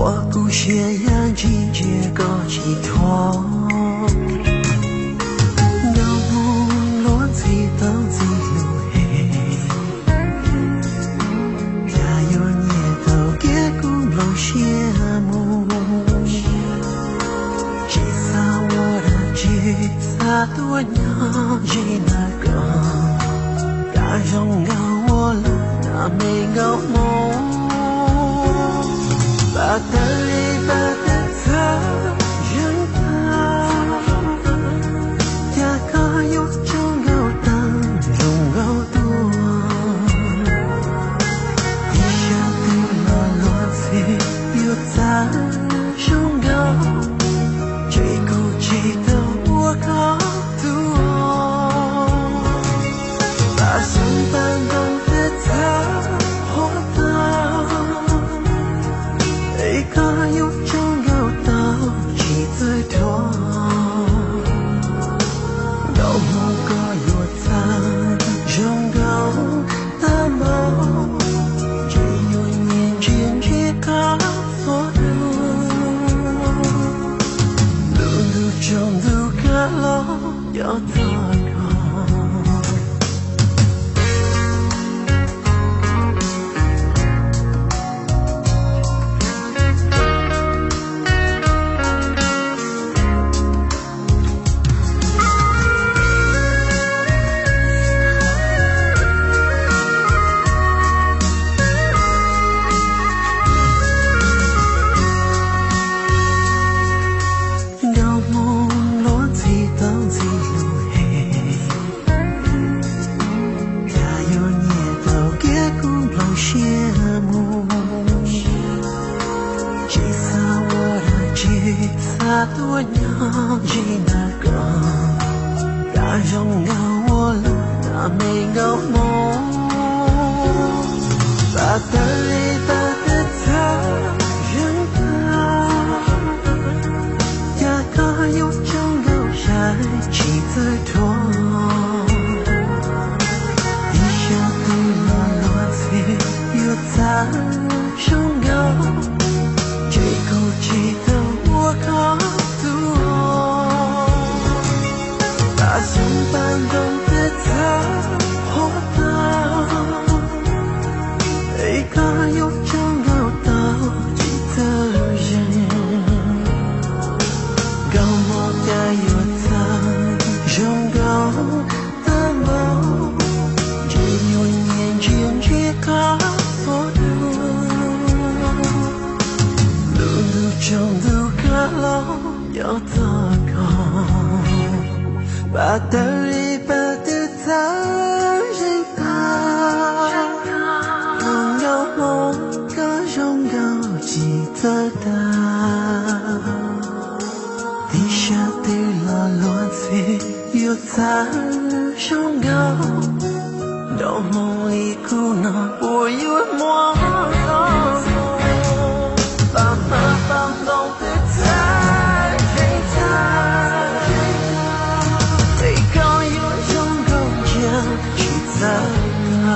我故血眼睛结个寄托，有梦落地到地路黑，家有年头结果梦羡慕，其实我的吉他多娘吉那个，大众高我了那没高梦。把的离把的他人他，呀个有种高当种高多，一下对了落地有咱种高，最顾忌的我高度，把心搬动的他活到。一个有种高到几最多，高梦个有咱种高的梦，只有年轻去高所路，路中路个路要走高。多娘吉那个，大众高我了那没高梦，把的离把的他人他，呀个有种高山起最多，一下对了落地有咱种高，最顾忌的我高。把心搬动的他活到，一个有种高到几的人，高我该有他种高的梦，只有年轻去高所路，路中路个路要走高。把的离把的他人他，梦有梦个种高记得大，地下对了落地有咱种高，到梦里苦恼我有梦高，把马放动的他人他。去走啊！